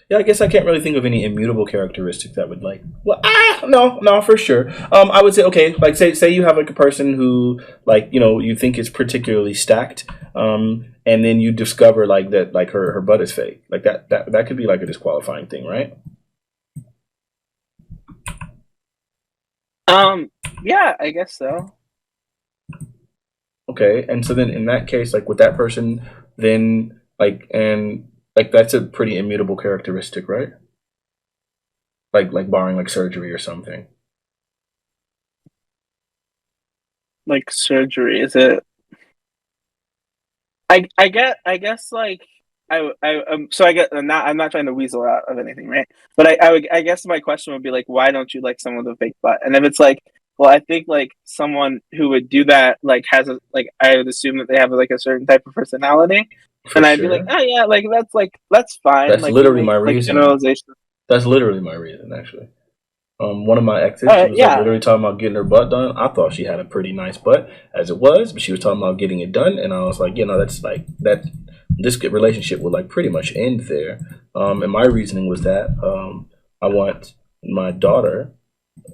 Yeah, I guess I can't really think of any immutable characteristic that would like. Well, no, for sure. I would say okay, like say you have like a person who like you think is particularly stacked, and then you discover like that like her butt is fake. Like that could be like a disqualifying thing, right? Um, yeah, I guess so. Okay, and so then in that case, like with that person, then like that's a pretty immutable characteristic, right? Like barring like surgery or something. Like surgery, is it? I guess like so I get I'm not trying to weasel out of anything, right? But I guess my question would be like, why don't you like someone with a fake butt? And if it's like, well, I think like someone who would do that like has a like I would assume that they have like a certain type of personality, For and I'd be like, sure. oh yeah, like that's fine. That's Like you literally make my like reasoning. generalizations. That's literally my reason, actually. One of my exes, she was like Yeah, literally talking about getting her butt done. I thought she had a pretty nice butt as it was, but she was talking about getting it done, and I was like, that's like that. This relationship would like pretty much end there. And my reasoning was that I want my daughter.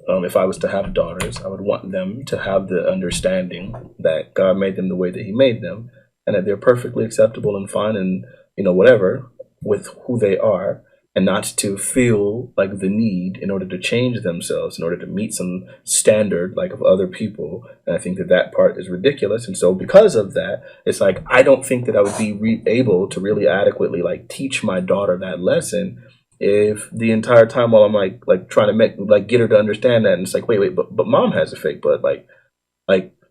If I was to have daughters, I would want them to have the understanding that God made them the way that He made them, and that they're perfectly acceptable and fine, and whatever with who they are, and not to feel like the need in order to change themselves in order to meet some standard like of other people. And I think that that part is ridiculous, and so because of that, it's like I don't think that I would be able to really adequately like teach my daughter that lesson if the entire time while I'm like trying to make like get her to understand that, and it's like wait, but mom has a fake butt, like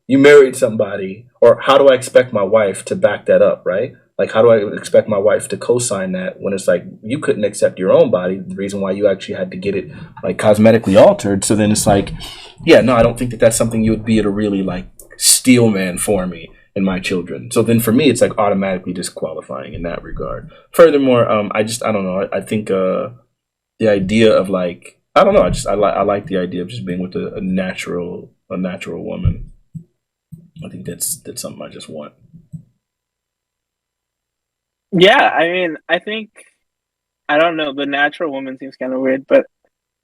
you married somebody, or how do I expect my wife to back that up, right? Like how do I expect my wife to co-sign that when it's like you couldn't accept your own body, the reason why you actually had to get it like cosmetically altered. So then it's like, yeah, no, I don't think that that's something you would be able to really like steel man for me and my children. So then for me, it's like automatically disqualifying in that regard. Furthermore, I don't know. I think the idea of like I don't know. I like the idea of just being with a natural woman. I think that's something I just want. yeah. I mean, I think I don't know. The natural woman seems kind of weird, but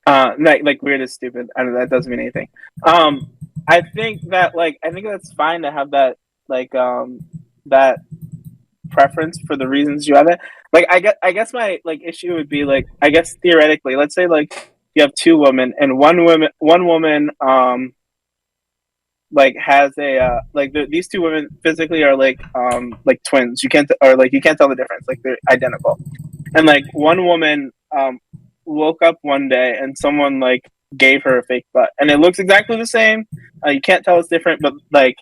like weird is stupid. I don't know, that doesn't mean anything. Um, I think that like I think that's fine to have that like that preference for the reasons you have it. Like I guess my like issue would be like I guess theoretically, let's say like you have two women and one woman like has a like these two women physically are like twins. You can't or like you can't tell the difference. Like they're identical. And like one woman woke up one day and someone like gave her a fake butt and it looks exactly the same. You can't tell it's different, but like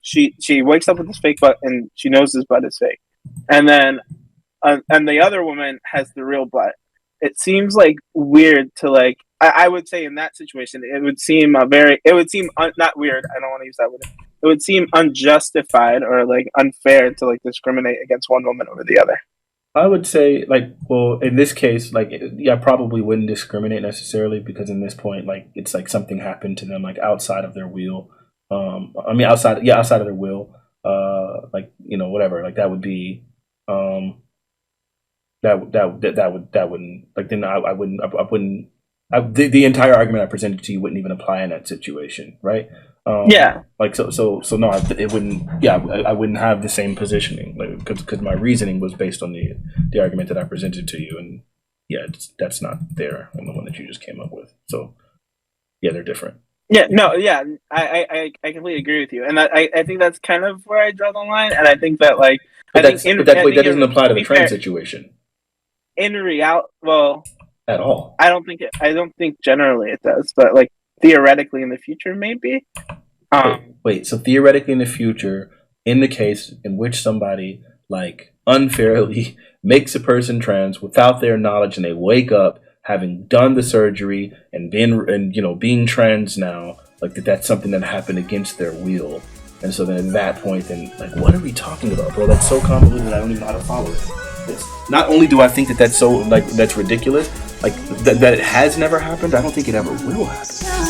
she wakes up with this fake butt and she knows this butt is fake. And then and the other woman has the real butt. It seems like weird to like. I would say in that situation, it would seem it would seem not weird. I don't want to use that word. It would seem unjustified or like unfair to like discriminate against one woman over the other. I would say like well in this case like yeah I probably wouldn't discriminate necessarily because in this point like it's like something happened to them like outside of their will. I mean outside of their will. Like whatever like that would be um that wouldn't like then I wouldn't the entire argument I presented to you wouldn't even apply in that situation, right? Yeah, Like so no, it wouldn't. Yeah, I wouldn't have the same positioning, like because my reasoning was based on the argument that I presented to you, and yeah, that's not there in the one that you just came up with. So yeah, they're different. yeah, no, yeah. I completely agree with you, and I think that's kind of where I draw the line. And I think that like But that I wait, that think doesn't apply to to the be trans fair, situation in reality, well, at all. I don't think generally it does, but like theoretically in the future maybe. Wait. So theoretically, in the future, in the case in which somebody like unfairly makes a person trans without their knowledge, and they wake up having done the surgery and been and being trans now, like that's something that happened against their will, and so then at that point, then like what are we talking about, bro? That's so convoluted. I don't even know how to follow it. It's, not only do I think that that's so like that's ridiculous, like that it has never happened. I don't think it ever will happen.